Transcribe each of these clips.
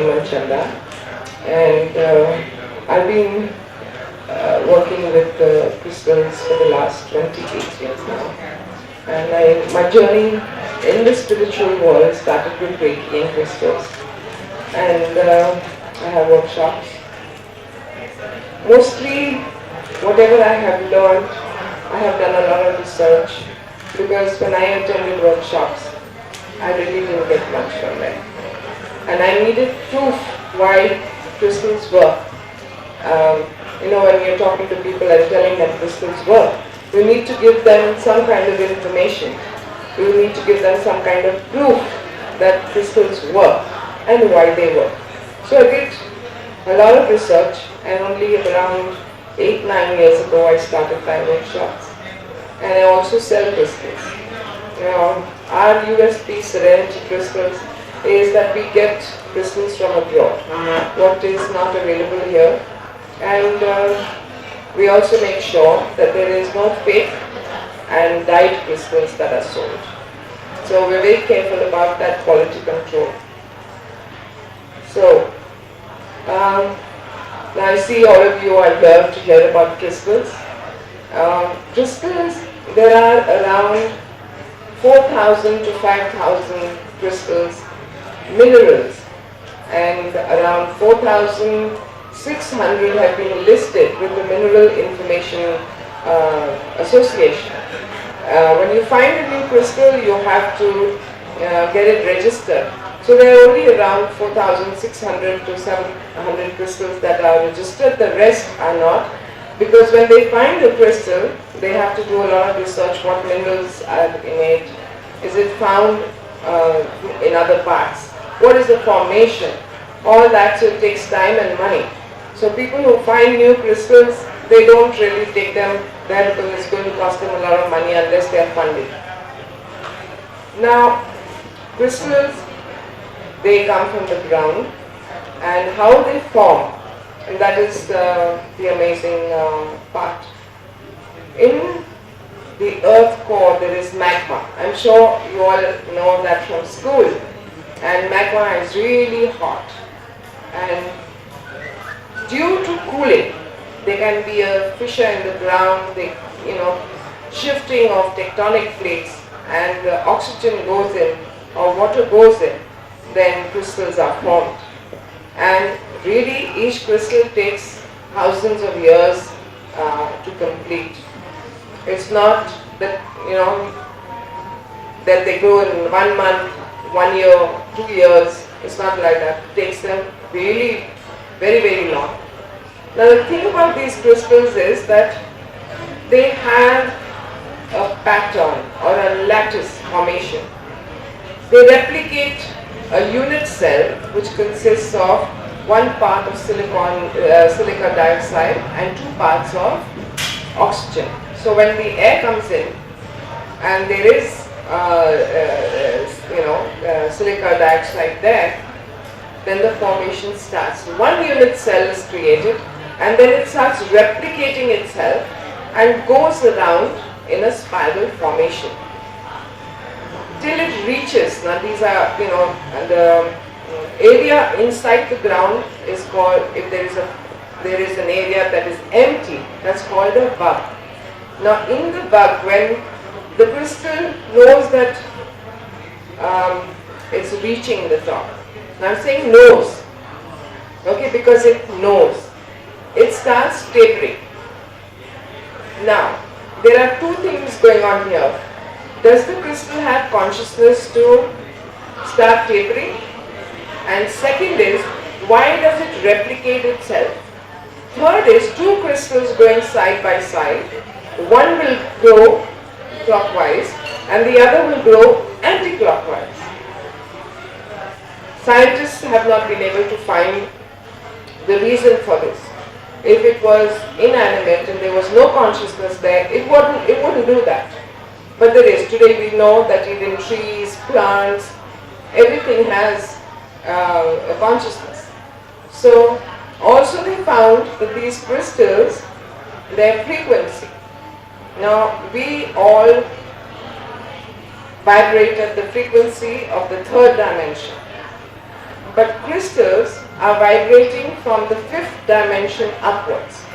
MANCHANDA, and I've been working with crystals for the last 28 years now. And my journey in the spiritual world started with Reiki and crystals. And I have workshops. Mostly, whatever I have learned, I have done a lot of research, because when I attended workshops, I really didn't get much from them. And I needed proof why crystals work. When you're talking to people and telling them crystals work, you need to give them some kind of information. You need to give them some kind of proof that crystals work and why they work. So I did a lot of research, and only around 8-9 years ago I started my workshops. And I also sell crystals. Our USP Serenity crystals is that we get crystals from abroad, what is not available here. And we also make sure that there is no fake and dyed crystals that are sold. So we're very careful about that quality control. So, now I see all of you are here to hear about crystals. Crystals, there are around 4,000 to 5,000 crystals, minerals, and around 4,600 have been listed with the Mineral Information Association. When you find a new crystal, you have to get it registered. So there are only around 4,600 to 700 crystals that are registered. The rest are not, because when they find a crystal, they have to do a lot of research. What minerals are in it? Is it found in other parts? What is the formation? All that, so it takes time and money. So people who find new crystals, they don't really take them there because it's going to cost them a lot of money unless they are funded. Now, crystals, they come from the ground, and how they form, and that is the amazing part. In the earth core there is magma. I'm sure you all know that from school. And magma is really hot. And due to cooling, there can be a fissure in the ground, shifting of tectonic plates, and oxygen goes in or water goes in, then crystals are formed. And really each crystal takes thousands of years to complete. It's not that, that they grow in 1 month, 1 year, 2 years. It's not like that. It takes them really very, very long. Now the thing about these crystals is that they have a pattern or a lattice formation. They replicate a unit cell which consists of 1 part of silica dioxide and 2 parts of oxygen. So when the air comes in and there is silica dioxide there, then the formation starts. 1 unit cell is created, and then it starts replicating itself and goes around in a spiral formation till it reaches. Now these are, the area inside the ground is called, if there is an area that is empty, that's called a bug. Now in the bug, when the crystal knows that it's reaching the top. Now I'm saying knows, okay, because it knows. It starts tapering. Now, there are 2 things going on here. Does the crystal have consciousness to start tapering? And second is, why does it replicate itself? Third is, 2 crystals going side by side. One will grow clockwise and the other will grow anti-clockwise. Scientists have not been able to find the reason for this. If it was inanimate and there was no consciousness there, it wouldn't do that. But there is. Today we know that even trees, plants, everything has a consciousness. So also they found that these crystals, their frequency. Now we all vibrate at the frequency of the 3rd dimension. But crystals are vibrating from the 5th dimension upwards.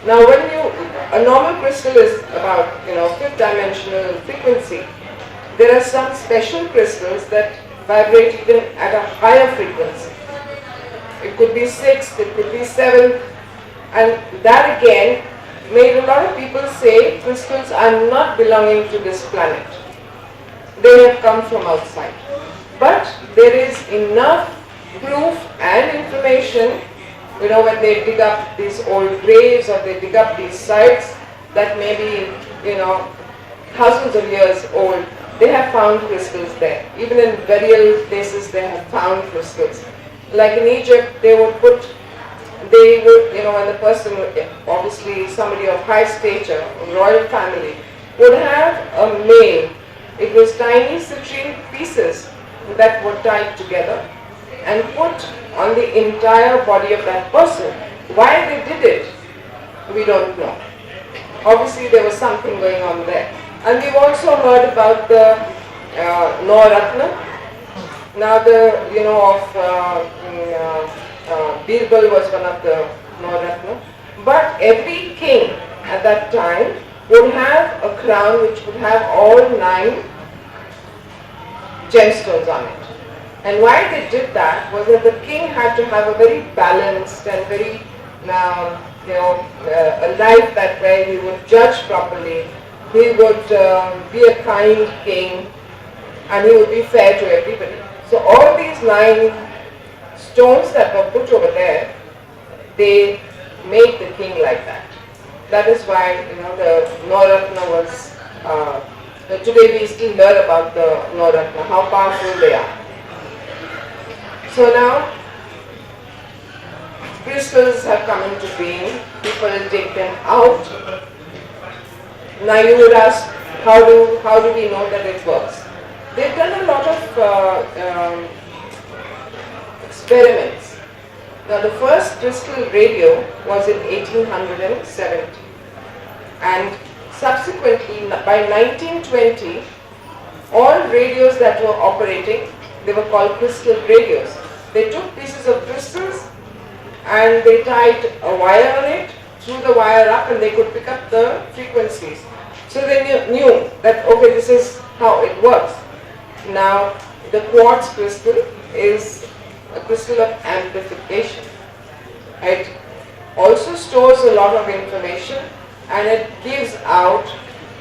Now a normal crystal is about 5th dimensional frequency. There are some special crystals that vibrate even at a higher frequency. It could be 6th, it could be 7th, and that again made a lot of people say crystals are not belonging to this planet. They have come from outside. But there is enough proof and information, when they dig up these old graves or they dig up these sites that may be, thousands of years old, they have found crystals there. Even in burial places they have found crystals. Like in Egypt, when the person, obviously somebody of high stature, royal family, would have a male. It was tiny citrine pieces that were tied together and put on the entire body of that person. Why they did it, we don't know. Obviously there was something going on there. And we've also heard about the Navaratna. Now Birbal was one of the Navaratna. But every king at that time would have a crown which would have all 9 gemstones on it. And why they did that was that the king had to have a very balanced and very, a life that way he would judge properly. He would be a kind king, and he would be fair to everybody. So all these 9 stones that were put over there, they made the king like that. That is why the Navaratna was. Today we still hear about the Navaratna, how powerful they are. So now crystals have come into being. People take them out. Now you would ask, how do we know that it works? They've done a lot of experiments. Now the first crystal radio was in 1870, and subsequently by 1920 all radios that were operating, they were called crystal radios. They took pieces of crystals and they tied a wire on it, threw the wire up, and they could pick up the frequencies. So they knew that, okay, this is how it works. Now the quartz crystal is a crystal of amplification. It also stores a lot of information, and it gives out,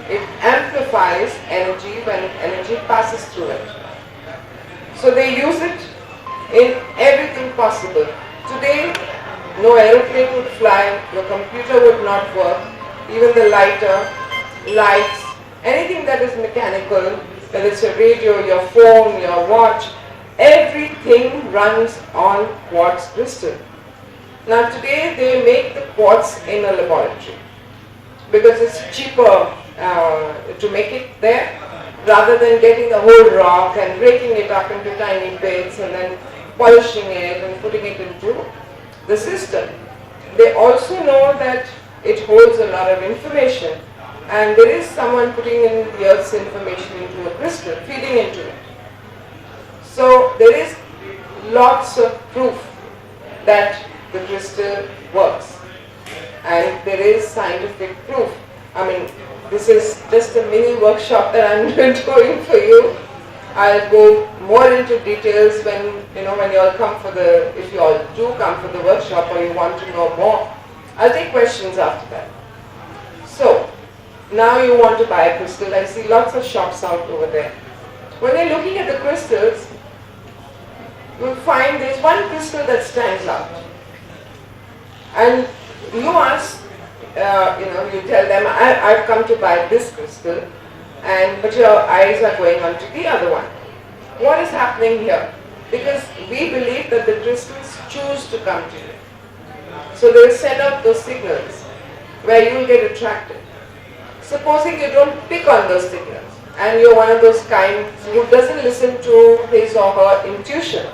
it amplifies energy when energy passes through it. So they use it in everything possible. Today, no aeroplane would fly, your computer would not work, even the lighter, lights, anything that is mechanical, whether it's your radio, your phone, your watch, everything runs on quartz crystal. Now today they make the quartz in a laboratory because it's cheaper to make it there rather than getting the whole rock and breaking it up into tiny bits and then polishing it and putting it into the system. They also know that it holds a lot of information, and there is someone putting in the Earth's information into a crystal, feeding into it. So there is lots of proof that the crystal works, and there is scientific proof. I mean, this is just a mini workshop that I'm doing for you. I'll go more into details when you all come for the, if you all do come for the workshop or you want to know more. I'll take questions after that. So, now you want to buy a crystal. I see lots of shops out over there. When you're looking at the crystals, you'll find there's one crystal that stands out. And you ask, you tell them, I've come to buy this crystal, but your eyes are going on to the other one. What is happening here? Because we believe that the crystals choose to come to you. So they'll send out those signals where you will get attracted. Supposing you don't pick on those signals and you're one of those kinds who doesn't listen to his or her intuition,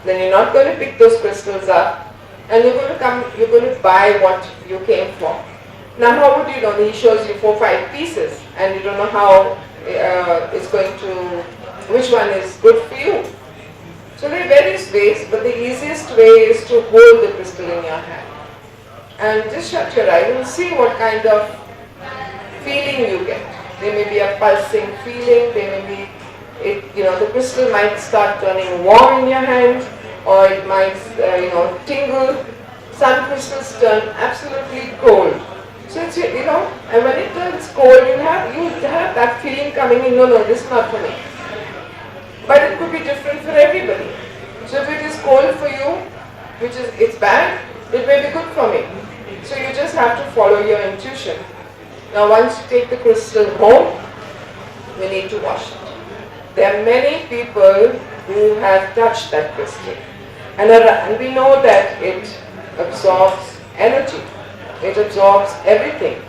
then you're not going to pick those crystals up and you're going to buy what you came for. Now how would you know? He shows you 4 or 5 pieces and you don't know how it's going to, which one is good for you. So there are various ways, but the easiest way is to hold the crystal in your hand. And just shut your eyes and see what kind of feeling you get. There may be a pulsing feeling, there may be, the crystal might start turning warm in your hand, or it might, tingle. Some crystals turn absolutely cold. So it's, and when it turns cold, you have that feeling coming in, no, this is not for me. But it could be different for everybody. So if it is cold for you, it's bad, it may be good for me. So you just have to follow your intuition. Now once you take the crystal home, we need to wash it. There are many people who have touched that crystal. And we know that it absorbs energy. It absorbs everything.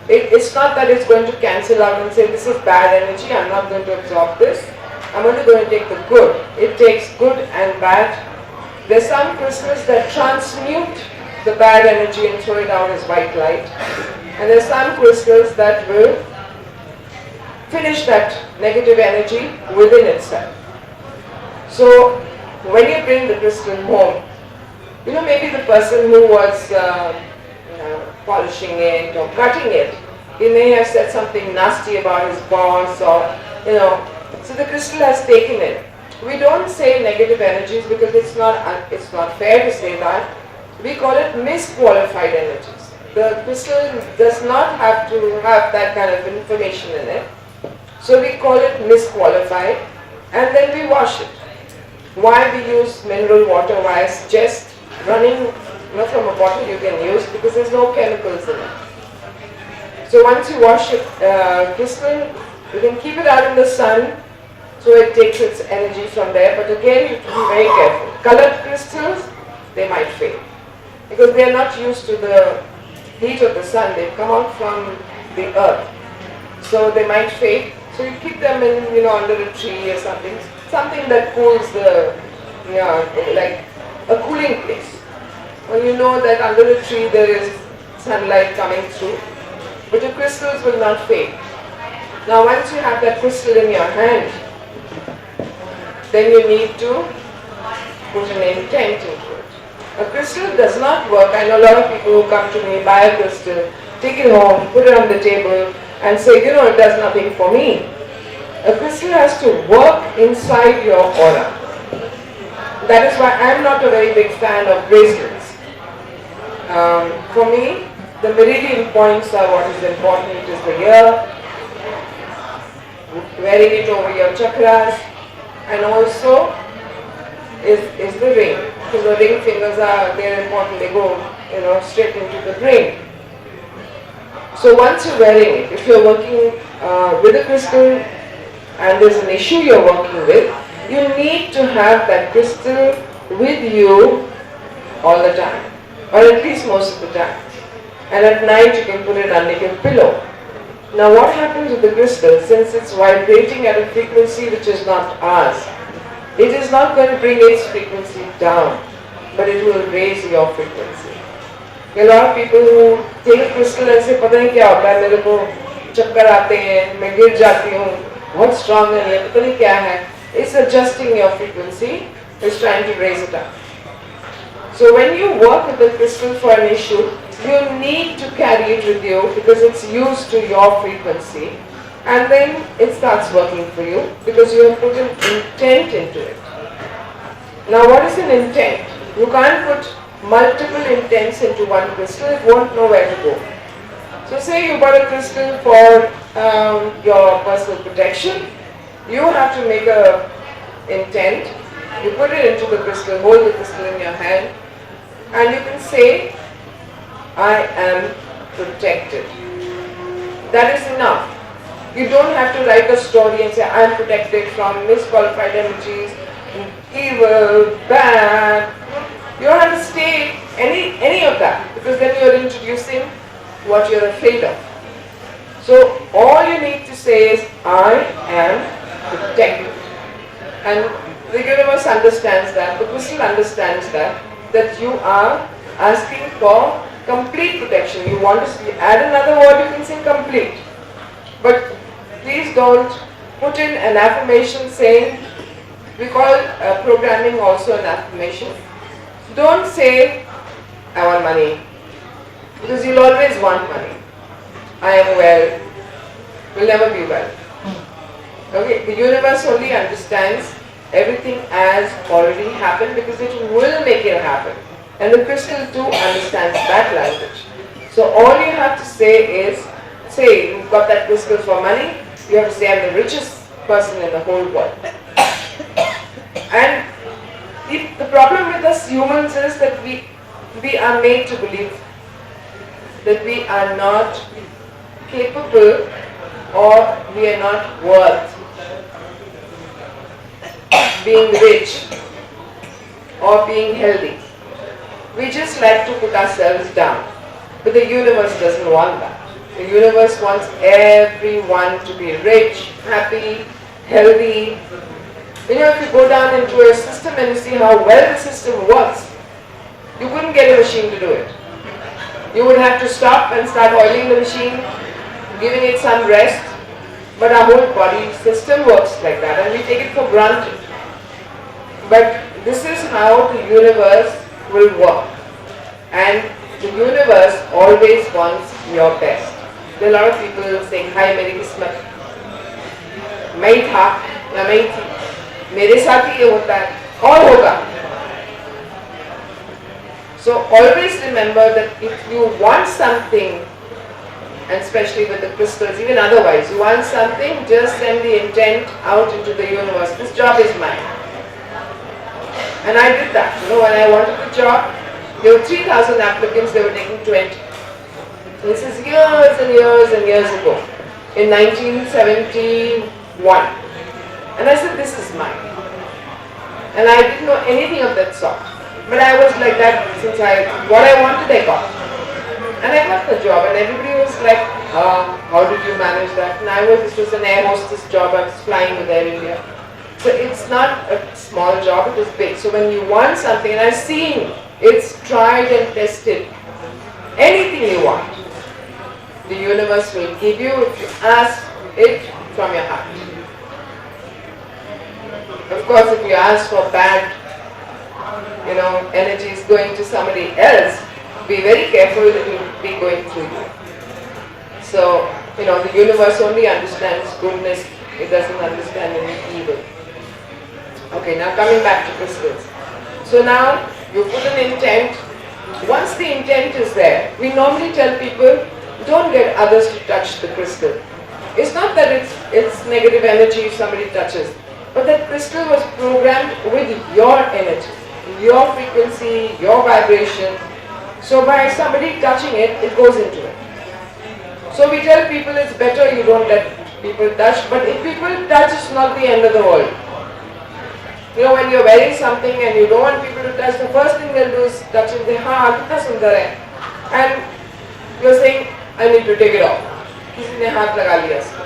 It's not that it's going to cancel out and say, this is bad energy, I'm not going to absorb this. I'm only going to take the good. It takes good and bad. There's some crystals that transmute the bad energy and throw it out as white light. And there's some crystals that will finish that negative energy within itself. So when you bring the crystal home, maybe the person who was polishing it or cutting it, he may have said something nasty about his boss, or so the crystal has taken it. We don't say negative energies because it's not fair to say that. We call it misqualified energies. The crystal does not have to have that kind of information in it. So we call it misqualified, and then we wash it. Why we use mineral water? Why it's just running from a bottle you can use, because there's no chemicals in it. So once you wash it, crystal, you can keep it out in the sun, so it takes its energy from there. But again, you have to be very careful. Colored crystals, they might fade, because they are not used to the heat of the sun. They come out from the earth, so they might fade. So you keep them in, under a tree or something that cools like a cooling place. When you know that under the tree there is sunlight coming through, but your crystals will not fade. Now once you have that crystal in your hand, then you need to put an intent into it. A crystal does not work. I know a lot of people who come to me, buy a crystal, take it home, put it on the table, and say, it does nothing for me. A crystal has to work inside your aura. That is why I'm not a very big fan of bracelets. For me, the meridian points are what is important. It is the ear, wearing it over your chakras, and also is the ring. Because the ring fingers they're important. They go, straight into the brain. So once you're wearing it, if you're working with a crystal and there's an issue you're working with, you need to have that crystal with you all the time, or at least most of the time. And at night you can put it under your pillow. Now what happens with the crystal, since it's vibrating at a frequency which is not ours, it is not going to bring its frequency down, but it will raise your frequency. There are a lot of people who take a crystal and say, पता नहीं क्या होता है, मेरे को चक्कर आते हैं, मैं गिर जाती हूँ, बहुत strong है ये, पता नहीं क्या है. It's adjusting your frequency, it's trying to raise it up. So when you work with the crystal for an issue, you need to carry it with you because it's used to your frequency, and then it starts working for you because you have put an intent into it. Now what is an intent? You can't put multiple intents into one crystal, it won't know where to go. So say you bought a crystal for your personal protection, you have to make an intent, you put it into the crystal, hold the crystal in your hand, and you can say, I am protected. That is enough. You don't have to write a story and say, I am protected from misqualified energies, evil, bad. You don't have to state any of that, because then you are introducing what you are afraid of. So all you need to say is, I am protected. And the universe understands that, the crystal understands that you are asking for complete protection. You want to add another word, you can say complete. But please don't put in an affirmation saying, We call programming also an affirmation. Don't say, I want money, because you'll always want money. I am well, will never be well. Okay, the universe only understands everything as already happened because it will make it happen. And the crystal too understands that language. So all you have to say is, say you've got that crystal for money, you have to say I'm the richest person in the whole world. And the problem with us humans is that we are made to believe that we are not capable or we are not worth being rich or being healthy. We just like to put ourselves down. But the universe doesn't want that. The universe wants everyone to be rich, happy, healthy. You know, if you go down into a system and you see how well the system works, you couldn't get a machine to do it. You would have to stop and start oiling the machine, giving it some rest. But our whole body system works like that and we take it for granted. But this is how the universe will work. And the universe always wants your best. There are a lot of people saying, hi, Meri Kismat. मैं था या मैं थी, मेरे साथ ही ये होता है, और होगा. So always remember that if you want something, and especially with the crystals, even otherwise, you want something, just send the intent out into the universe. This job is mine. And I did that. You know, when I wanted the job, there were 3,000 applicants, they were taking 20. This is years and years and years ago, in 1971. And I said, this is mine. And I didn't know anything of that sort. But I was like that since what I wanted I got. And I got the job and everybody was like, how did you manage that? And this was an air hostess job, I was flying with Air India. So it's not a small job, it was big. So when you want something, and I've seen, it's tried and tested. Anything you want, the universe will give you if you ask it from your heart. Of course, if you ask for bad, energies going to somebody else, be very careful that it will be going through you. So, the universe only understands goodness, it doesn't understand any evil. Okay, now coming back to crystals. So now, you put an intent. Once the intent is there, we normally tell people, don't get others to touch the crystal. It's not that it's negative energy if somebody touches, but that crystal was programmed with your energy, your frequency, your vibration. So by somebody touching it, it goes into it. So we tell people it's better you don't let people touch, but if people touch, it's not the end of the world. When you're wearing something and you don't want people to touch, the first thing they'll do is touch it. They, kitna sundar hai. And you're saying, I need to take it off. Kisi ne haath laga liya usko.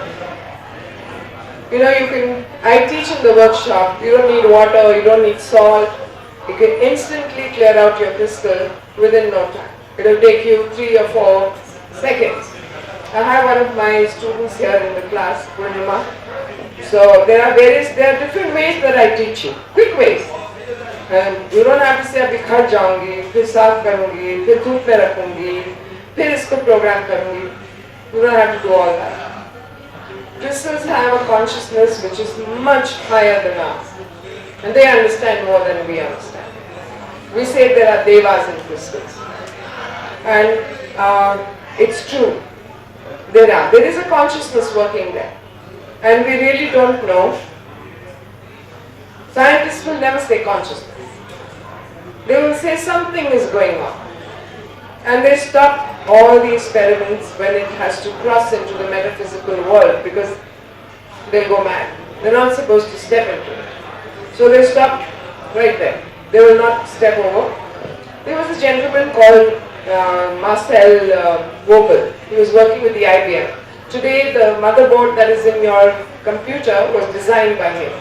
I teach in the workshop, you don't need water, you don't need salt. You can instantly clear out your crystal within no time. It will take you 3 or 4 seconds. I have one of my students here in the class, Purnima. So there are different ways that I teach you, quick ways. And you don't have to say, abhi khar jaungi, phir saaf karungi, phir dhoop mein rakhungi, phir isko program karungi. You don't have to do all that. Crystals have a consciousness which is much higher than ours. And they understand more than we understand. We say there are devas in crystals. And it's true. There is a consciousness working there. And we really don't know. Scientists will never say consciousness. They will say something is going on. And they stop all the experiments when it has to cross into the metaphysical world because they'll go mad. They're not supposed to step into it. So they stopped right there. They will not step over. There was a gentleman called Marcel Vogel. He was working with the IBM. Today the motherboard that is in your computer was designed by him.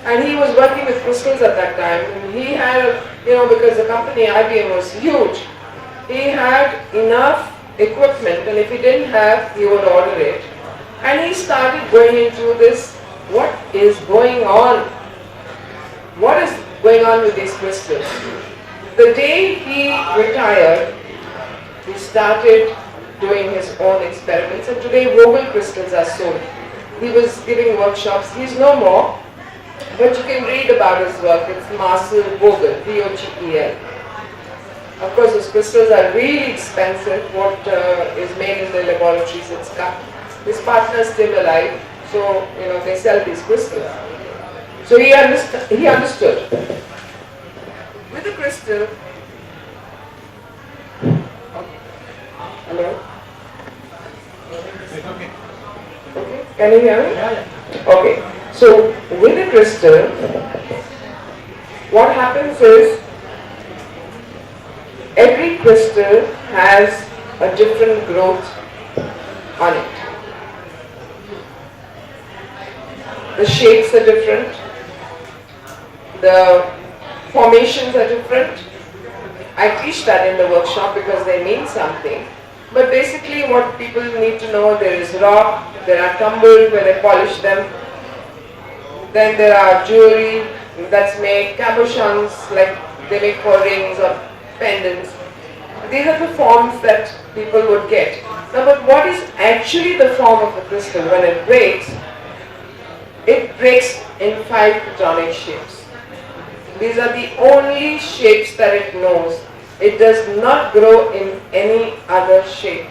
And he was working with crystals at that time. And he had, because the company IBM was huge, he had enough equipment, and if he didn't have, he would order it. And he started going into this, what is going on? what is going on with these crystals? The day he retired, he started doing his own experiments, and today Vogel crystals are sold. He was giving workshops. He's no more, but you can read about his work. It's Marcel Vogel, Vogel. Of course, those crystals are really expensive. What is made in the laboratories, it's cut. His partner is still alive, so they sell these crystals. So he understood. With the crystal, hello? Okay, can you hear me? Yeah. Okay, so with the crystal, what happens is, every crystal has a different growth on it. The shapes are different, the formations are different. I teach that in the workshop because they mean something. But basically what people need to know, there is rock, there are tumbled where they polish them, then there are jewelry that's made, cabochons, like they make for rings or pendants. These are the forms that people would get. Now, but what is actually the form of the crystal? When it breaks in 5 platonic shapes. These are the only shapes that it knows. It does not grow in any other shape.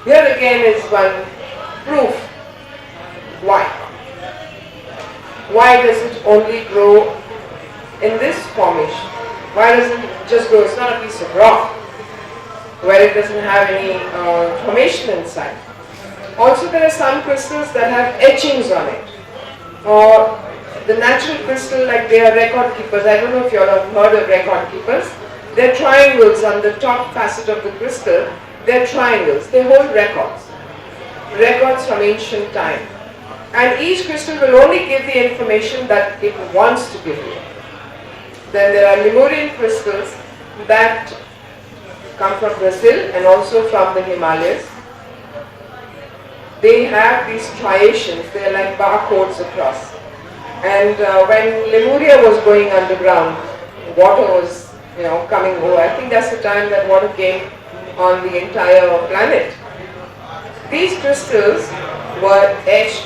Here again is one proof. Why? Why does it only grow in this formation? Why doesn't it just grow? It's not a piece of rock where it doesn't have any formation inside. Also, there are some crystals that have etchings on it. Or the natural crystal, like they are record keepers. I don't know if you all have heard of record keepers. They're triangles on the top facet of the crystal. They're triangles. They hold records. Records from ancient time. And each crystal will only give the information that it wants to give you. Then there are Lemurian crystals that come from Brazil and also from the Himalayas. They have these striations. They are like barcodes across. And when Lemuria was going underground, water was coming over. I think that's the time that water came on the entire planet. These crystals were etched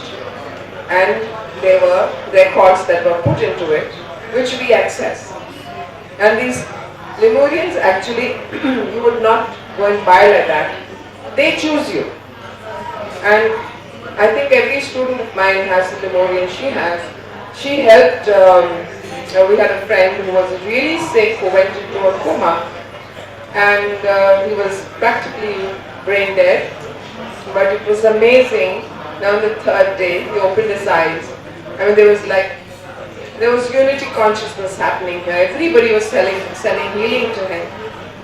and there were records that were put into it, which we access. And these Lemurians actually, you would not go and buy like that. They choose you. And I think every student of mine has a Lemurian. She helped, we had a friend who was really sick, who went into a coma, and he was practically brain dead, but it was amazing. Now on the 3rd day, he opened his eyes. I mean, there was unity consciousness happening here. Everybody was sending healing to him.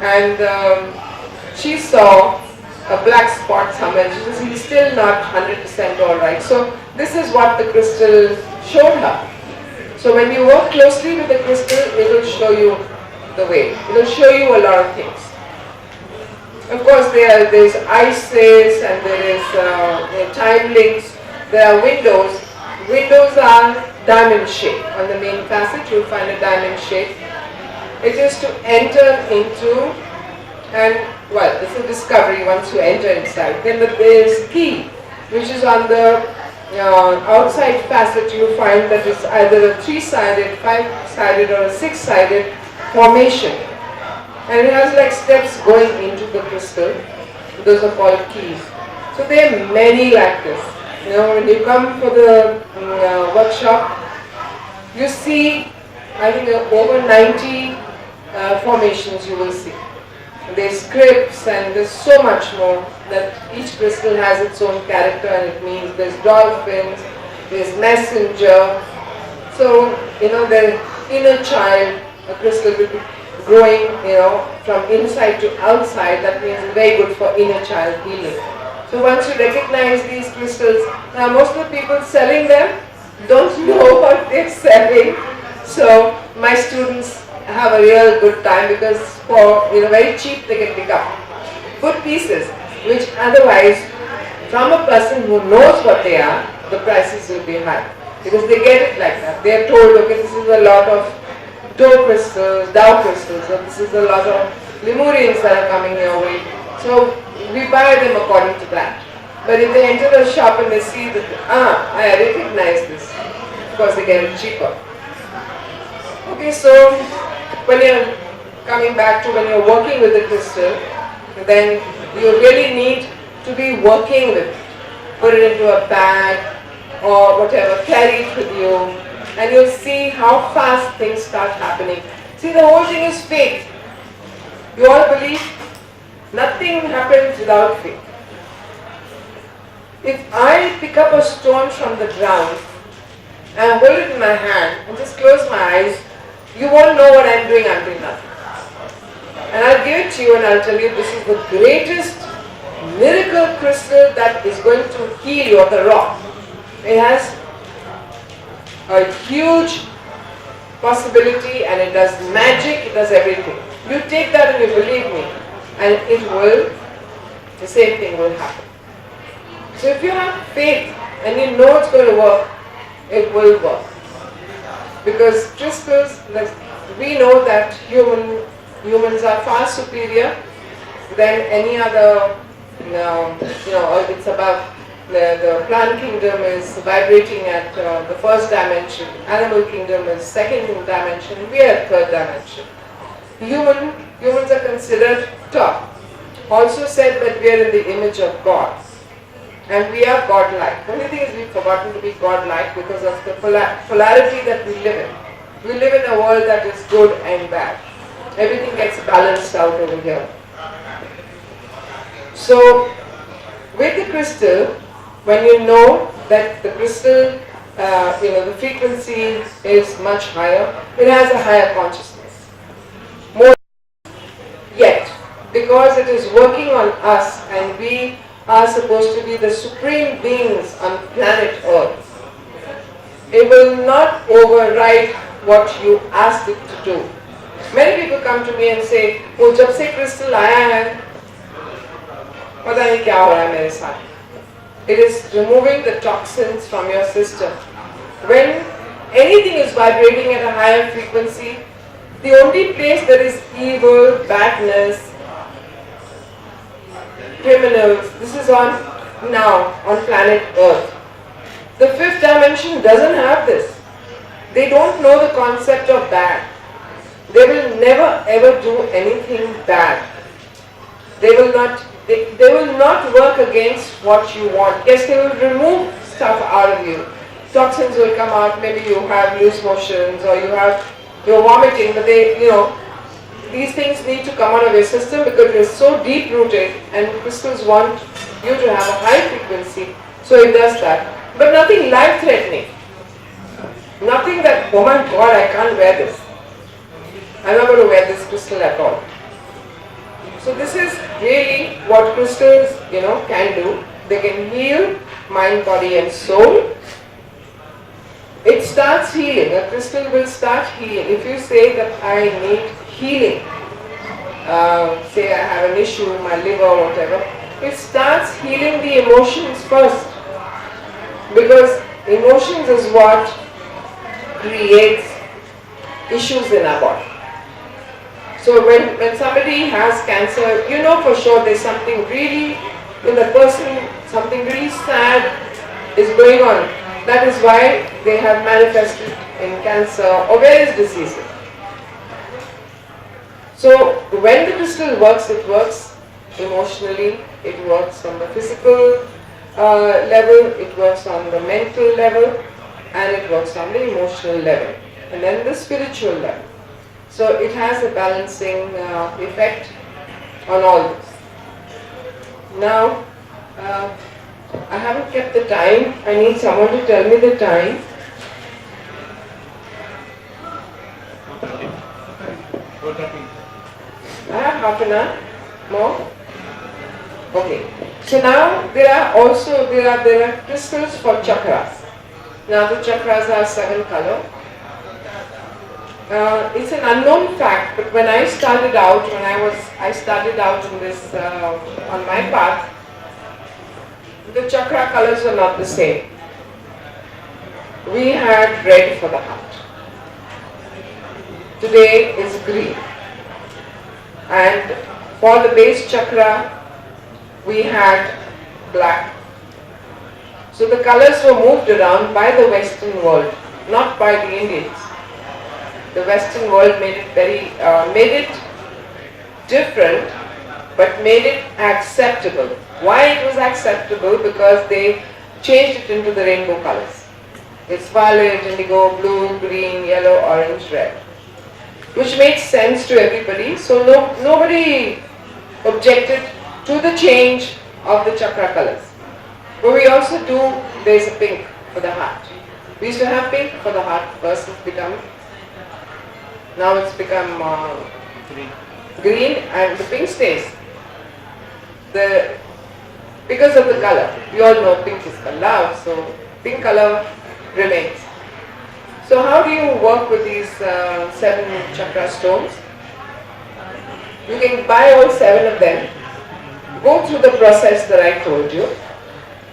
And she saw a black spot somewhere. She says, he's still not 100% alright. So this is what the crystal showed her. So when you work closely with the crystal, it will show you the way. It will show you a lot of things. Of course, there is ISIS and there is time links. There are windows. Windows are diamond shape. On the main facet, you'll find a diamond shape. It is to enter into, and well, it's a discovery once you enter inside. Then there is key, which is on the outside facet. You find that it's either a 3-sided, 5-sided or a 6-sided formation. And it has like steps going into the crystal. Those are called keys. So there are many like this. When you come for the workshop, you see, I think over 90 formations you will see. There's scripts and there's so much more, that each crystal has its own character, and it means there's dolphins, there's messenger. So, the inner child, a crystal will be growing, from inside to outside. That means very good for inner child healing. So once you recognize these crystals, now most of the people selling them don't know what they're selling. So my students have a real good time, because for very cheap they can pick up good pieces, which otherwise from a person who knows what they are, the prices will be high, because they get it like that. They are told, okay, this is a lot of dough crystals, Dow crystals. So this is a lot of Lemurians that are coming your way. So we buy them according to that. But if they enter the shop and they see that, I recognize this, because they get it cheaper. Okay, so when you're coming back to when you're working with the crystal, then you really need to be working with it. Put it into a bag or whatever, carry it with you, and you'll see how fast things start happening. See, the whole thing is faith. You all believe nothing happens without faith. If I pick up a stone from the ground and hold it in my hand and just close my eyes, you won't know what I'm doing until now. And I'll give it to you and I'll tell you this is the greatest miracle crystal that is going to heal you, of the rock. It has a huge possibility and it does magic, it does everything. You take that and you believe me, and it will, the same thing will happen. So if you have faith and you know it's going to work, it will work. Because crystals, we know that humans are far superior than any other, it's above. The plant kingdom is vibrating at the first dimension, animal kingdom is second dimension, we are at third dimension. Humans are considered top. Also said that we are in the image of God. And we are God-like. The only thing is we've forgotten to be God-like because of the polarity that we live in. We live in a world that is good and bad. Everything gets balanced out over here. So, with the crystal, when you know that the crystal, the frequency is much higher, it has a higher consciousness. More yet, because it is working on us and we are supposed to be the supreme beings on planet Earth, it will not override what you asked it to do. Many people come to me and say, "Oh, jab se crystal aaya hai, pata nahi kya ho raha hai mere saath." It is removing the toxins from your system. When anything is vibrating at a higher frequency, the only place there is evil, badness, criminals, this is on planet Earth. The fifth dimension doesn't have this. They don't know the concept of bad. They will never ever do anything bad. They will not work against what you want. Yes, they will remove stuff out of you. Toxins will come out, maybe you have loose motions or you're vomiting, but these things need to come out of your system because they're so deep rooted, and crystals want you to have a high frequency, so it does that. But nothing life threatening. Nothing that, oh my God, I can't wear this. I'm not going to wear this crystal at all. So this is really what crystals, can do. They can heal mind, body and soul. It starts healing. A crystal will start healing. If you say that I need healing, say I have an issue in my liver or whatever, it starts healing the emotions first. Because emotions is what creates issues in our body. So when somebody has cancer, you know for sure there's something really, in the person, something really sad is going on. That is why they have manifested in cancer or various diseases. So when the crystal works, it works emotionally, it works on the physical level, it works on the mental level, and it works on the emotional level, and then the spiritual level. So it has a balancing effect on all this. Now, I haven't kept the time. I need someone to tell me the time. I have half an hour more. Okay. So now there are crystals for chakras. Now the chakras are 7 color. It's an unknown fact, but when I started out, I started out in this on my path, the chakra colors were not the same. We had red for the heart. today is green. And for the base chakra, we had black. So the colors were moved around by the Western world, not by the Indians. The Western world made it different, but made it acceptable. Why it was acceptable? Because they changed it into the rainbow colors. It's violet, indigo, blue, green, yellow, orange, red, which made sense to everybody. So nobody objected to the change of the chakra colors. But we also do, there's a pink for the heart. We used to have pink for the heart first, now it's become green, and the pink stays. Because of the color. We all know pink is for love, so pink color remains. So how do you work with these 7 chakra stones? You can buy all 7 of them, go through the process that I told you,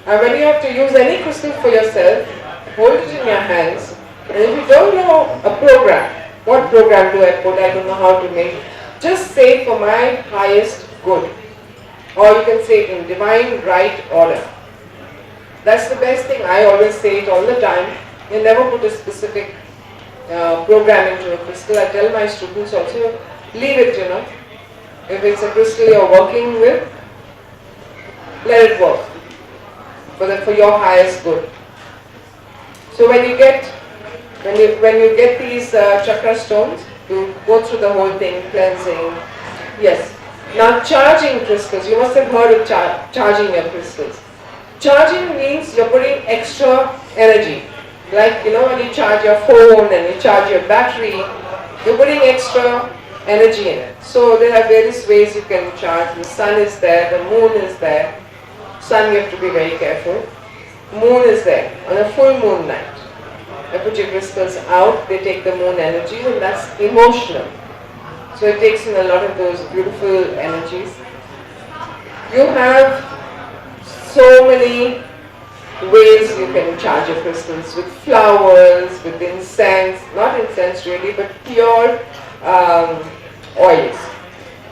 and when you have to use any crystal for yourself, hold it in your hands, and if you don't know a program, what program do I put, I don't know how to make, just say for my highest good, or you can say it in divine right order. That's the best thing. I always say it all the time. You never put a specific program into a crystal. I tell my students also, leave it, If it's a crystal you're working with, let it work for your highest good. So when you get these chakra stones, you go through the whole thing, cleansing. Yes. Now charging crystals, you must have heard of charging your crystals. Charging means you're putting extra energy. Like, when you charge your phone and you charge your battery, you're putting extra energy in it. So there are various ways you can charge. The sun is there, the moon is there. Sun, you have to be very careful. Moon is there on a full moon night. I put your crystals out, they take the moon energy, and that's emotional. So it takes in a lot of those beautiful energies. You have so many ways you can charge your crystals, with flowers, with incense, not incense really, but pure oils.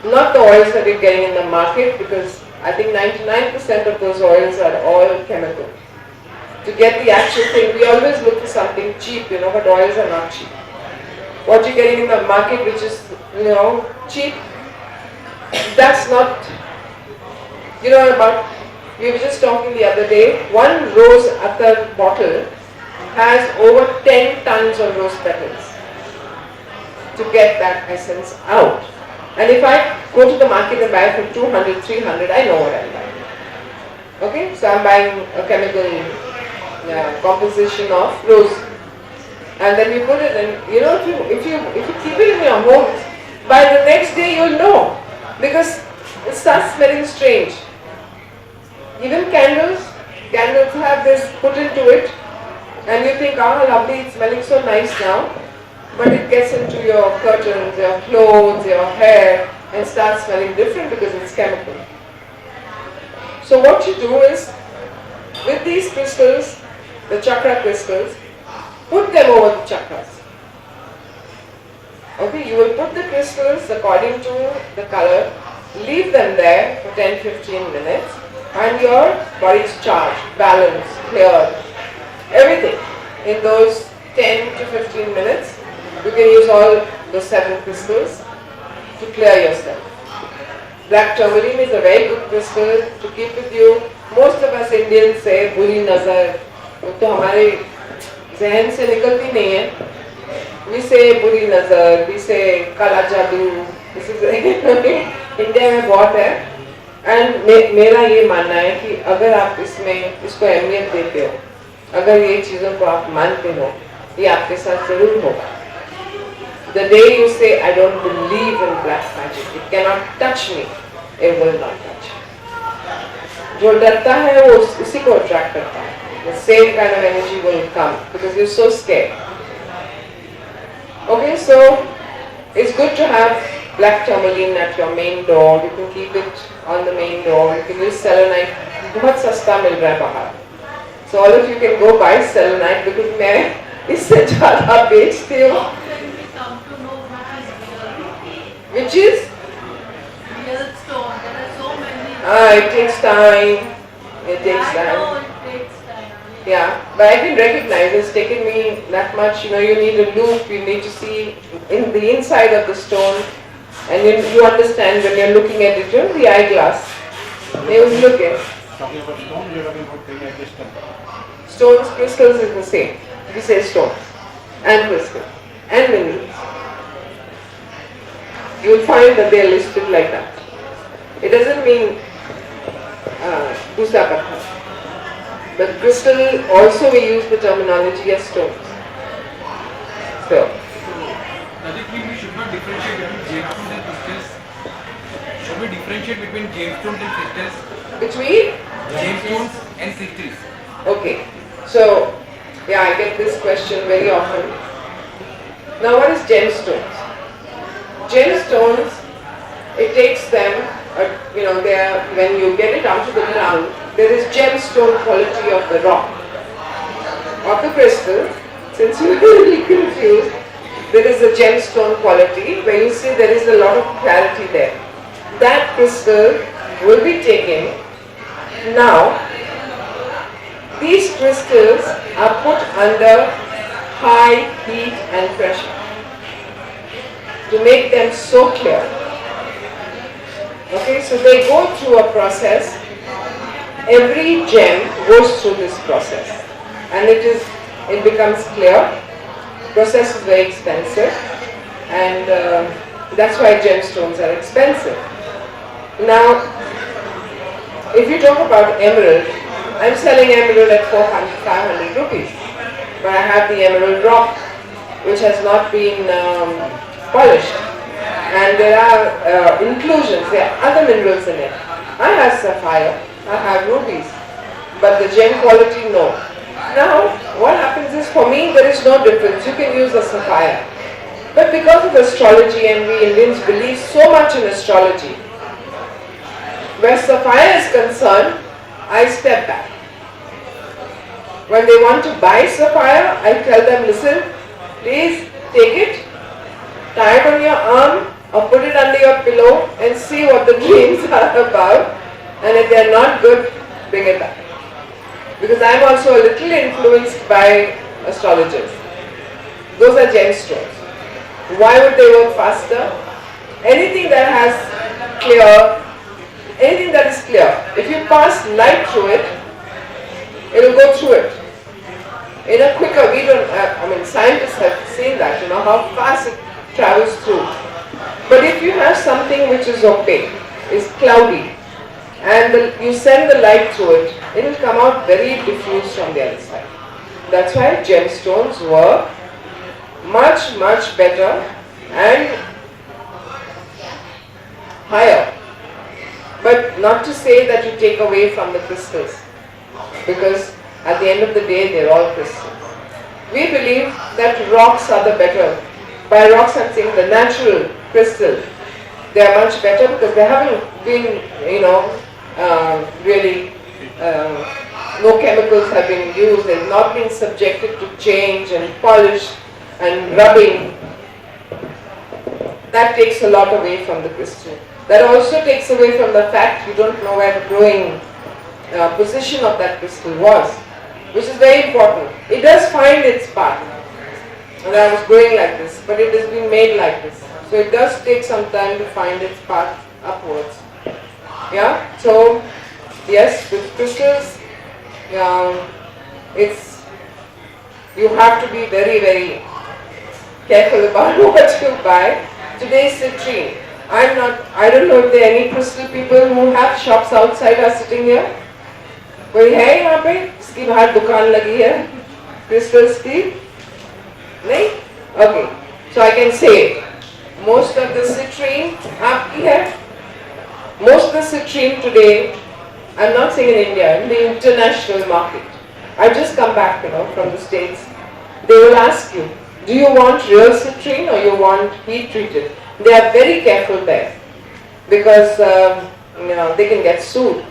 Not the oils that you're getting in the market, because I think 99% of those oils are all chemical. To get the actual thing, we always look for something cheap, but oils are not cheap. What you're getting in the market, which is, cheap, that's not, we were just talking the other day, one rose attar bottle has over 10 tons of rose petals to get that essence out. And if I go to the market and buy it for 200, 300, I know what I'm buying. Okay, so I'm buying a chemical composition of rose. And then you put it in, if you keep it in your home, by the next day you'll know, because it starts smelling strange. Even candles have this put into it, and you think, lovely, it's smelling so nice now, but it gets into your curtains, your clothes, your hair, and starts smelling different because it's chemical. So what you do is, with these crystals, the chakra crystals, put them over the chakras. Okay, you will put the crystals according to the color, leave them there for 10-15 minutes, and your body is charged, balanced, clear, everything. In those 10 to 15 minutes, you can use all the 7 crystals to clear yourself. Black tourmaline is a very good crystal to keep with you. Most of us Indians say, बुरी नजर, तो हमारे जहन से निकलती नहीं है. We say बुरी नजर, we say काला जादू. This is इंडिया में बहुत है. And मेरा ये मानना है कि अगर आप इसको अहमियत देते हो, अगर ये चीज़ों को आप मानते हो, ये आपके साथ जरूर होगा. The day you say, I don't believe in black magic, it cannot touch me, it will not touch you. जो डरता है वो उसी को attract करता है. The same kind of energy will come because you're so scared. Okay, so it's good to have black tourmaline at your main door. You can keep it on the main door. You can use selenite. बहुत सस्ता मिल रहा है बाहर. So all of you can go buy selenite because मैं इससे ज़्यादा बेचती हूँ. which is? Real stone. There are so many. It takes time. It takes I time. know it takes time. Yeah, but I can recognize it's taken me that much. You need a loop, you need to see in the inside of the stone, and you understand when you're looking at it, the eyeglass. You look at Talking about stone, you're talking about thing like crystal. stones, crystals is the same. We say stones and crystals and minerals. You will find that they are listed like that. It doesn't mean pusa pathar. But crystal also we use the terminology as stones. So, Does it mean we should not differentiate between gemstones and crystals? Should we differentiate between gemstones and crystals? between? Gemstones and crystals. Okay. So, yeah, I get this question very often. Now what is gemstones? Gemstones, it takes them, they are, when you get it out of the ground, there is gemstone quality of the rock. Of the crystal, since you are really confused, there is a gemstone quality where you see there is a lot of clarity there. That crystal will be taken. Now, these crystals are put under high heat and pressure to make them so clear. Okay, so they go through a process. Every gem goes through this process, and it becomes clear. Process is very expensive, and that's why gemstones are expensive. Now, if you talk about emerald, I'm selling emerald at 400, 500 rupees, but I have the emerald rock, which has not been polished, and there are inclusions, there are other minerals in it. I have sapphire, I have rubies, but the gem quality, no. Now, what happens is, for me, there is no difference. You can use a sapphire. But because of astrology, and we Indians believe so much in astrology, where sapphire is concerned, I step back. When they want to buy sapphire, I tell them, listen, please take it, tie it on your arm, or put it under your pillow and see what the dreams are about. And if they are not good, bring it back. Because I am also a little influenced by astrologers. Those are gemstones. Why would they work faster? Anything that has anything that is clear, if you pass light through it, it will go through it. In a quicker, scientists have seen that, how fast it travels through. But if you have something which is opaque, is cloudy, and you send the light through it, it will come out very diffuse from the other side. That's why gemstones work much, much better and higher. But not to say that you take away from the crystals, because at the end of the day, they're all crystals. We believe that rocks are the better. By rocks, I'm saying the natural crystal. They are much better because they haven't been, no chemicals have been used. They've not been subjected to change and polish and rubbing. That takes a lot away from the crystal. That also takes away from the fact you don't know where the growing position of that crystal was, which is very important. It does find its path. And I was growing like this, but it has been made like this. So it does take some time to find its path upwards. Yeah, so yes, with crystals, you have to be very, very careful about what you buy. Today's citrine. I don't know if there are any crystal people who have shops outside are sitting here. कोई है यहाँ पे? इसकी बाहर दुकान लगी है crystals की? नहीं? Okay. So I can say most of the citrine आपकी है. Most of the citrine today, I'm not saying in India, in the international market. I've just come back, from the States. They will ask you, do you want real citrine or you want heat treated? They are very careful there because they can get sued.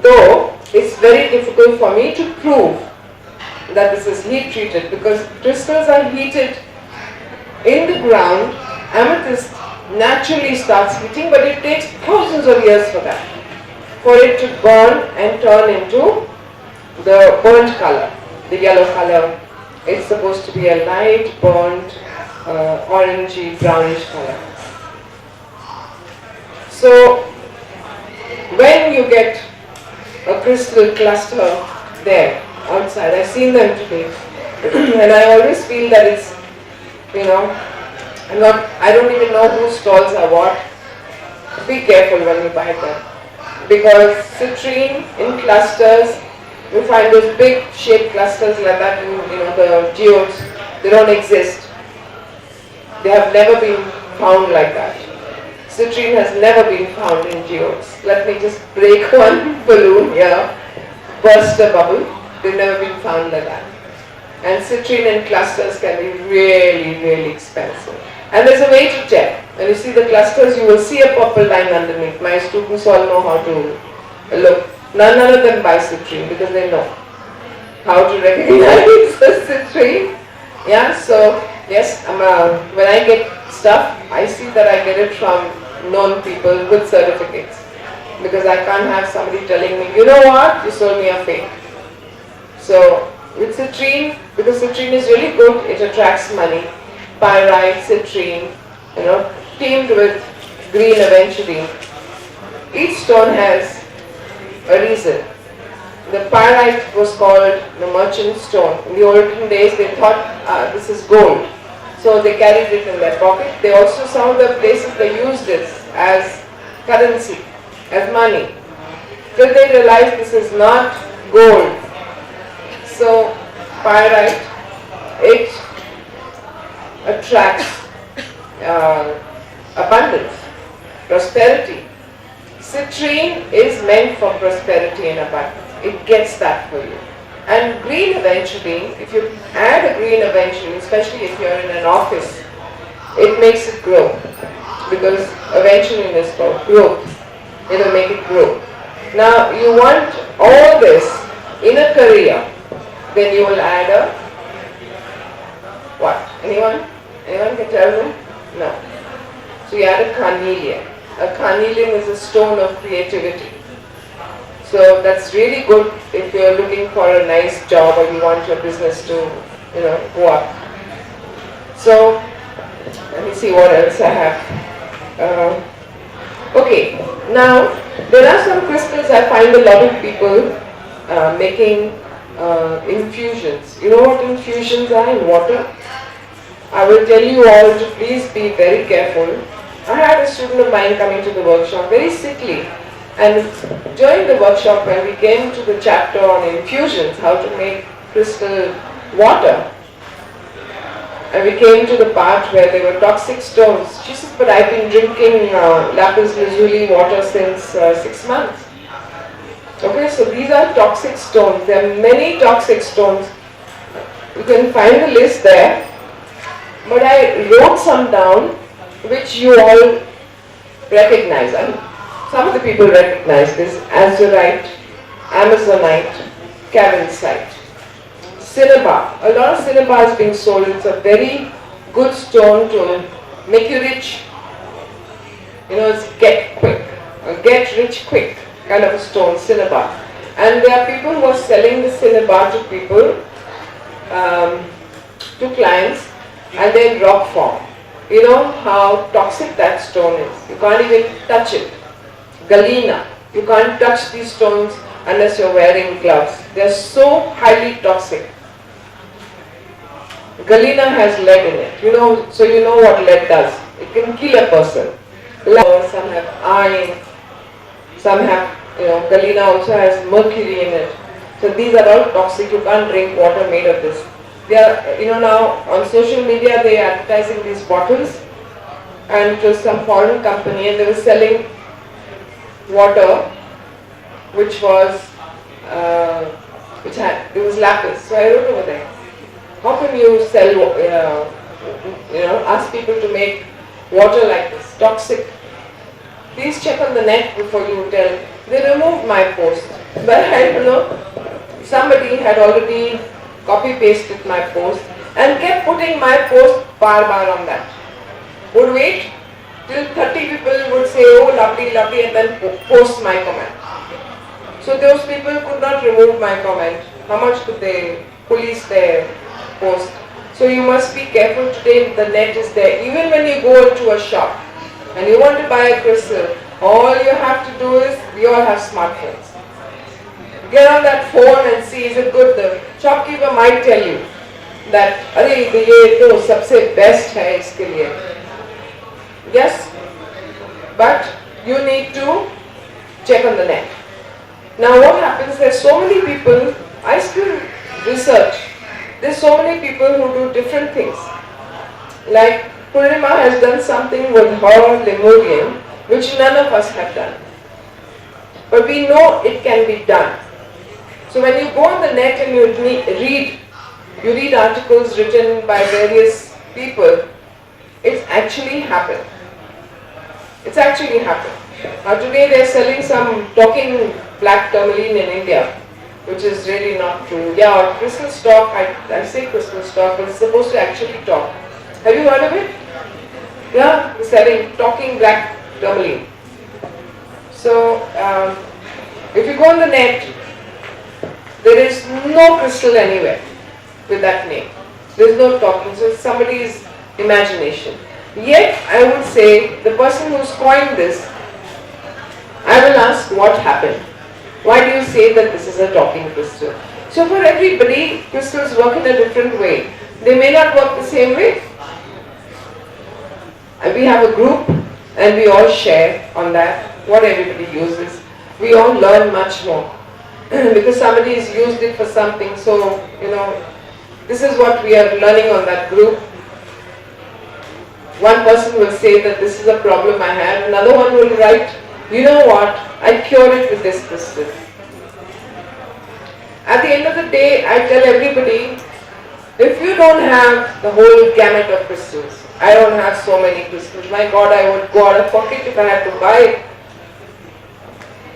Though it's very difficult for me to prove that this is heat treated because crystals are heated in the ground. Amethyst naturally starts heating, but it takes thousands of years for that, for it to burn and turn into the burnt color, the yellow color. It's supposed to be a light burnt orangey brownish color. So when you get a crystal cluster there outside, I've seen them today, and I always feel that it's, I don't even know whose stalls are what. Be careful when you buy them, because citrine in clusters, you find those big shaped clusters like that in the geodes, they don't exist. They have never been found like that. Citrine has never been found in geodes. Let me just break one balloon here, burst a bubble. They've never been found like that. And citrine in clusters can be really, really expensive. And there's a way to tell. When you see the clusters, you will see a purple line underneath. My students all know how to look. None of them buy citrine because they know how to recognize the citrine. Yeah, so yes, when I get stuff, I see that I get it from known people with certificates, because I can't have somebody telling me, you know what, you sold me a fake. So with citrine, because citrine is really good, it attracts money. Pyrite, citrine, teamed with green aventurine. Each stone has a reason. The pyrite was called the merchant stone. In the olden days, they thought this is gold, so they carried it in their pocket. They also, some of the places they used it as currency, as money. Till they realized this is not gold. So pyrite, it attracts abundance, prosperity. Citrine is meant for prosperity and abundance. It gets that for you. And green aventurine, if you add a green aventurine, especially if you're in an office, it makes it grow, because aventurine is for growth. It will make it grow. Now you want all this in a career, then you will add a what? Anyone? Anyone can tell me? No. So you add a carnelian. A carnelian is a stone of creativity. So that's really good if you're looking for a nice job or you want your business to, go up. So let me see what else I have. Okay, now there are some crystals I find a lot of people making infusions. You know what infusions are in water? I will tell you all to please be very careful. I had a student of mine coming to the workshop, very sickly. And during the workshop, when we came to the chapter on infusions, how to make crystal water, and we came to the part where there were toxic stones, she said, but I've been drinking lapis lazuli water since 6 months. Okay, so these are toxic stones. There are many toxic stones. You can find the list there. But I wrote some down which you all recognize. Some of the people recognize this: azurite, amazonite, cavinsite, cinnabar. A lot of cinnabar is being sold. It's a very good stone to make you rich. It's get rich quick kind of a stone, cinnabar. And there are people who are selling the cinnabar to people, to clients, and they're in rock form. You know how toxic that stone is. You can't even touch it. Galena. You can't touch these stones unless you're wearing gloves. They're so highly toxic. Galena has lead in it. So you know what lead does. It can kill a person. Some have iron. Some have, Galena also has mercury in it. So these are all toxic. You can't drink water made of this. They are, now on social media they are advertising these bottles, and it was some foreign company, and they were selling water which was it was lapis. So I wrote over there, how can you sell ask people to make water like this, toxic? Please check on the net before you tell. They removed my post, but I don't know, somebody had already copy-pasted my post and kept putting my post bar on that. Would wait till 30 people would say, oh lovely, lovely, and then post my comment. So those people could not remove my comment. How much could they police their post? So you must be careful today, the net is there. Even when you go into a shop and you want to buy a crystal, all you have to do is, we all have smartphones. Get on that phone and see, is it good? The shopkeeper might tell you that, अरे ये तो सबसे best है इसके लिए. Yes, but you need to check on the net. Now what happens, there's so many people, I still research, there's so many people who do different things. Like Purnima has done something with her Lemurian, which none of us have done. But we know it can be done. So when you go on the net and you read articles written by various people, it's actually happened. It's actually happened. Now today they're selling some talking black tourmaline in India, which is really not true. Yeah, crystal stock, I say crystal stock, but it's supposed to actually talk. Have you heard of it? Yeah, they're selling talking black tourmaline. So, if you go on the net, there is no crystal anywhere with that name. There is no talking, so it's somebody's imagination. Yet, I would say, the person who's coined this, I will ask what happened. Why do you say that this is a talking crystal? So for everybody, crystals work in a different way. They may not work the same way. And we have a group and we all share on that, what everybody uses. We all learn much more because somebody has used it for something. So, this is what we are learning on that group. One person will say that this is a problem I have. Another one will write, you know what, I cure it with this crystal. At the end of the day, I tell everybody, if you don't have the whole gamut of crystals, I don't have so many crystals. My God, I would go out of pocket if I had to buy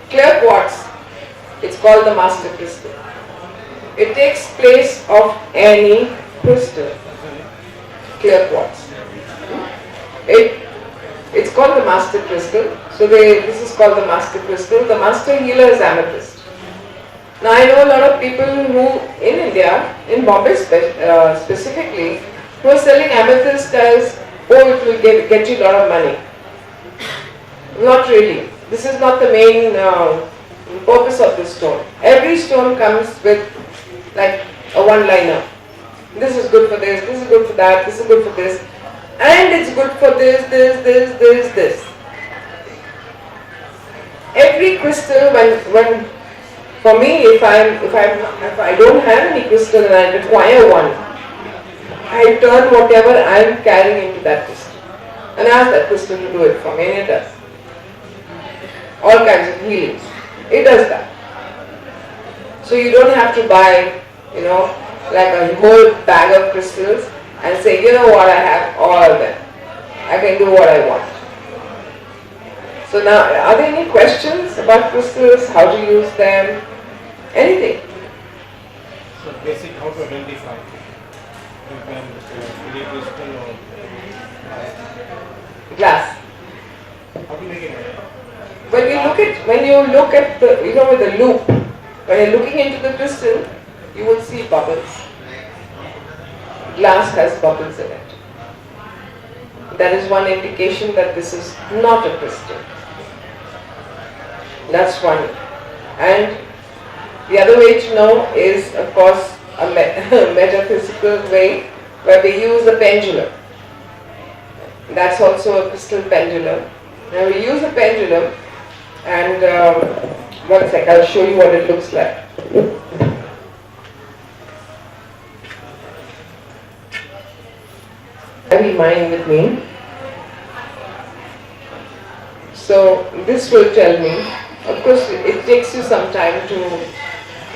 clear quartz. It's called the master crystal. It takes place of any crystal. Clear quartz. It's called the master crystal. So this is called the master crystal. The master healer is amethyst. Now I know a lot of people who in India, in Bombay specifically, who are selling amethyst as, oh, it will get you a lot of money. Not really. This is not the main purpose of this stone. Every stone comes with like a one-liner. This is good for this, this is good for that, this is good for this. And it's good for this. Every crystal, when for me, if I don't have any crystal and I require one, I turn whatever I am carrying into that crystal and ask that crystal to do it for me, and it does. All kinds of healings. It does that. So you don't have to buy, like a whole bag of crystals and say, you know what, I have all of them. I can do what I want. So now, are there any questions about crystals, how to use them, anything? So basic how to identify. You can really crystal or Glass. how to make it? When you look at the, with the loop, when you're looking into the crystal, you will see bubbles. Glass has bubbles in it. That is one indication that this is not a crystal. That's one. And the other way to know is, of course, a metaphysical way where we use a pendulum. That's also a crystal pendulum. Now we use a pendulum and one sec, I'll show you what it looks like. Have mine with me. So this will tell me, of course it takes you some time to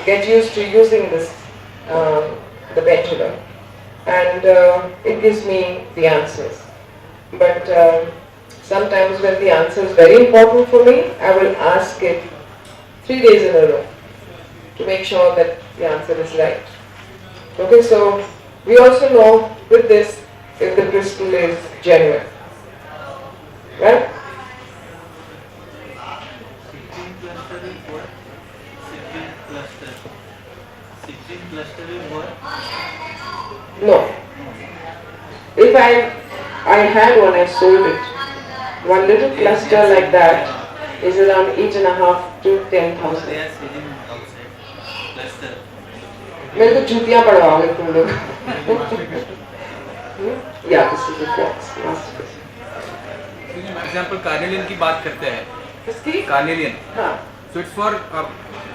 get used to using this, the pendulum, and it gives me the answers. But sometimes when the answer is very important for me, I will ask it 3 days in a row to make sure that the answer is right. Okay, so we also know with this if the crystal is genuine. Right? 16 cluster is what? 16 cluster. 16 cluster is what? No. If I had one, I sold it. One little cluster like that is around 8.5 to They 10,000. are selling outside. Cluster. मेरे को जूतियाँ पड़वाओगे तुम लोग? Yeah, this is the box. Masterpiece. Example carnelian की बात करते हैं. इसकी? Carnelian. हाँ. So it's for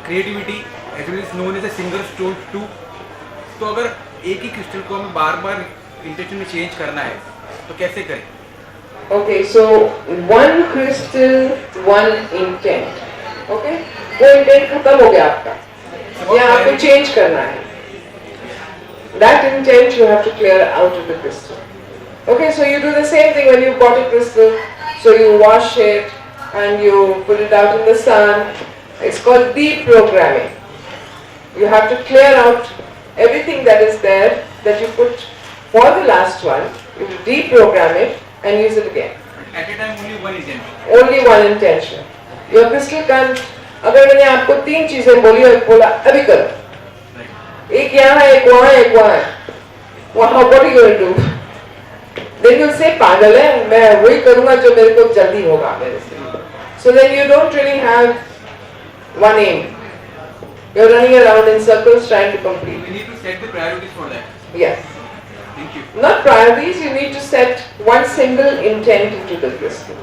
creativity as well as known as a single stone too. तो अगर एक ही क्रिस्टल को हमें बार बार इंटेंशन में चेंज करना है तो कैसे करें? Okay, so one crystal, one intent. Okay, वो intent खत्म हो गया आपका. ये आपको change करना है. That intent you have to clear out of the crystal. Okay, so you do the same thing when you bought a crystal. So you wash it and you put it out in the sun. It's called deprogramming. You have to clear out everything that is there that you put for the last one. You deprogram it and use it again. At a time only one intention. Only one intention. Your crystal can, अगर मैंने आपको 3 चीजें बोली और बोला अभी करो. एक यहाँ है, एक वहाँ है, एक वहाँ है. वहाँ what are you going to do? Then you'll say पागल है, मैं वही करूँगा जो मेरे को जल्दी होगा मेरे से. So then you don't really have one aim. You're running around in circles trying to complete. We need to set the priorities for that. Yes. Thank you. Not priorities, you need to set one single intent into the crystal.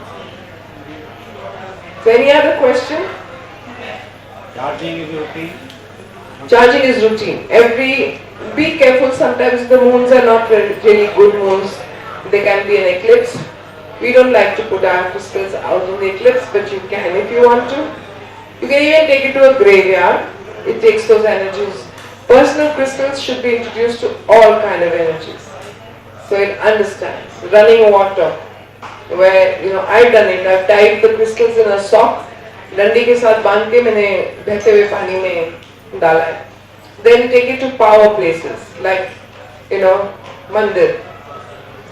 So any other question? Charging is routine. Charging is routine. Be careful, sometimes the moons are not really good moons. They can be an eclipse. We don't like to put our crystals out in the eclipse, but you can if you want to. You can even take it to a graveyard. It takes those energies. Personal crystals should be introduced to all kind of energies. So it understands. Running water, where I've done it. I've tied the crystals in a sock. डंडी के साथ बांध के मैंने बहते हुए पानी में डाला है. Then take it to power places like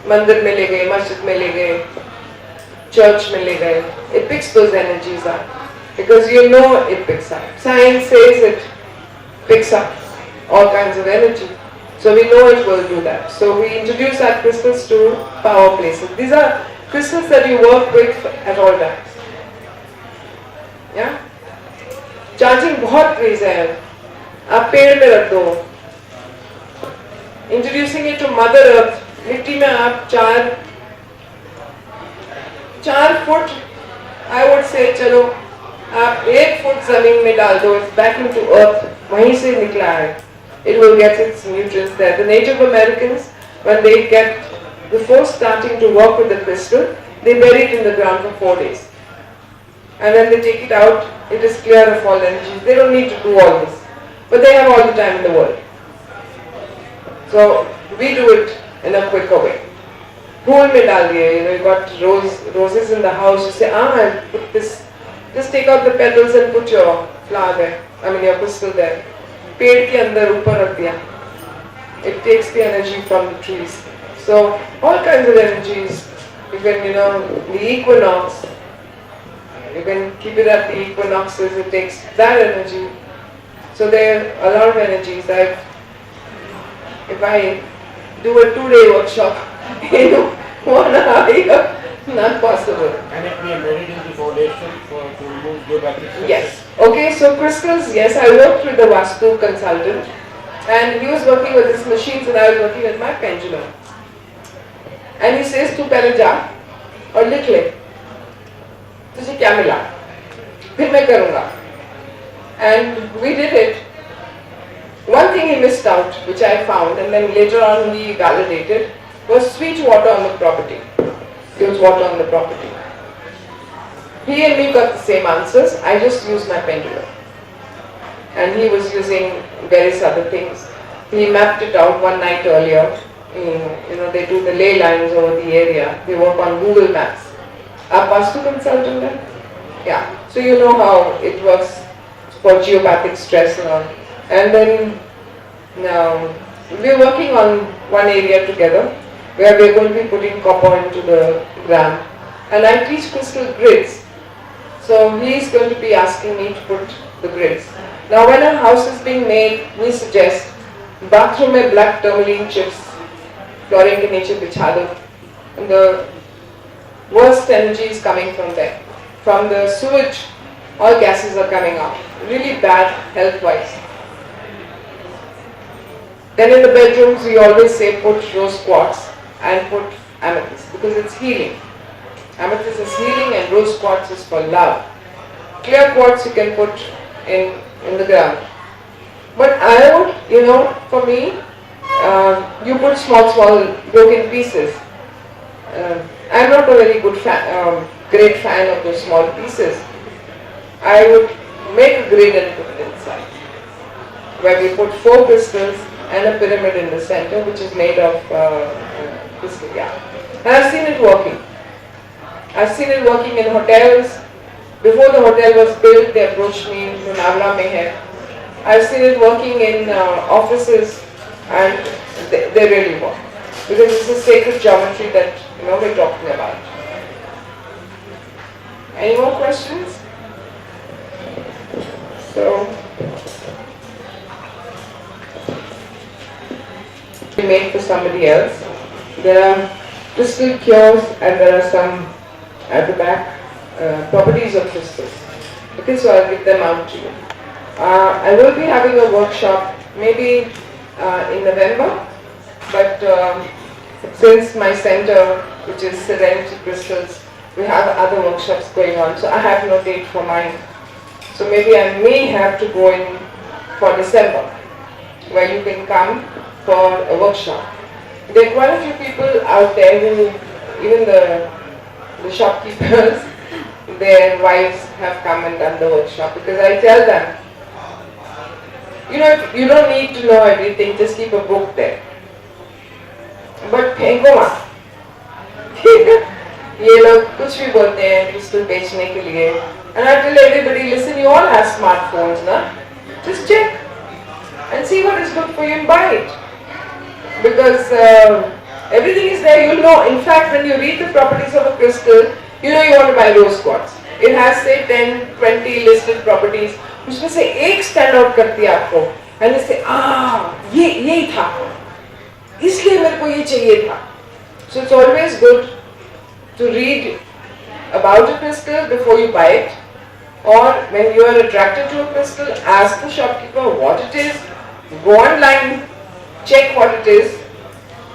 मंदिर में ले गए, मस्जिद में ले गए, church में ले गए. It picks those energies up because it picks up. Science says it picks up all kinds of energy. So we know it will do that. So we introduce our crystals to power places. These are crystals that you work with at all times. Yeah? Charging बहुत crazy है. आप पेड़ में रख दो. Introducing it to Mother Earth. मिट्टी में आप 4 फुट, I would say चलो आप 1 फुट जमीन में डाल दो. It's back into earth. वहीं से निकला है. It will get its nutrients there. The Native Americans, when they before starting to work with the crystal, they bury it in the ground for 4 days. And then they take it out, it is clear of all energies. They don't need to do all this. But they have all the time in the world. So we do it in a quicker way. Phool mein dal diye, you got roses in the house, you say, I put this, just take out the petals and put your flower there. Your crystal there. Ped ke andar upar rakh diya. It takes the energy from the trees. So all kinds of energies. You can, the equinox, you can keep it at the equinoxes, it takes that energy. So there are a lot of energies. If I do a 2-day workshop in 1 hour, not possible. And if we are meditating the foundation to remove good activity. Yes. Okay, so crystals, yes, I worked with the Vastu consultant and he was working with his machines and I was working with my pendulum. And he says, तू पहले जा और लिख ले तुझे क्या मिला फिर मैं करूँगा. And we did it. One thing he missed out, which I found, and then later on we validated, was sweet water on the property. There was water on the property. He and me got the same answers. I just used my pendulum. And he was using various other things. He mapped it out one night earlier. They do the ley lines over the area. They work on Google Maps. Are Vastu consultant then? Yeah. So you know how it works for geopathic stress and all. And then now we're working on one area together where we're going to be putting copper into the ground. and I teach crystal grids. So he is going to be asking me to put the grids. Now when a house is being made, we suggest bathroom में black tourmaline chips, flooring के नीचे बिछा दो. And the worst energy is coming from there. From the sewage, all gases are coming out. Really bad health-wise. Then in the bedrooms, we always say put rose quartz and put amethyst because it's healing. Amethyst is healing and rose quartz is for love. Clear quartz you can put in the ground. But I would, for me, you put small broken pieces. I'm not a very great fan of those small pieces. I would make a grid and put it inside, where we put 4 crystals and a pyramid in the center, which is made of crystal. Yeah, and I've seen it working. I've seen it working in hotels. Before the hotel was built, they approached me in Navla mein hai. I've seen it working in offices, and they really work because it's a sacred geometry that we're talking about. Any more questions? So we made for somebody else. There are crystal cures and there are some at the back properties of crystals. Okay, so I'll give them out to you. I will be having a workshop maybe in November, but since my center, which is Serenity Crystals, we have other workshops going on, so I have no date for mine. So maybe I may have to go in for December, where you can come for a workshop. There are quite a few people out there who, even the shopkeepers, their wives have come and done the workshop, because I tell them, you don't need to know everything, just keep a book there. But फेंको मत. ये लोग कुछ भी बोलते हैं crystal बेचने के लिए. And I tell everybody, listen, you all have smartphones, na? Just check and see what is good for you and buy it. Because everything is there, you'll know. In fact, when you read the properties of a crystal, you know you want to buy rose quartz. It has say 10, 20 listed properties. उसमें से एक stand out करती है आपको. And you say, यही था. इसलिए मेरे को ये चाहिए था. So it's always good to read about a crystal before you buy it, or when you are attracted to a crystal, ask the shopkeeper what it is, go online, check what it is,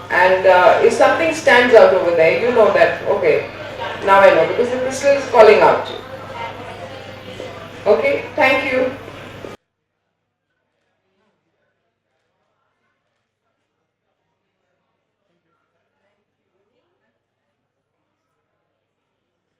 and if something stands out over there, you know that, okay, now I know, because the crystal is calling out to you. Okay, thank you.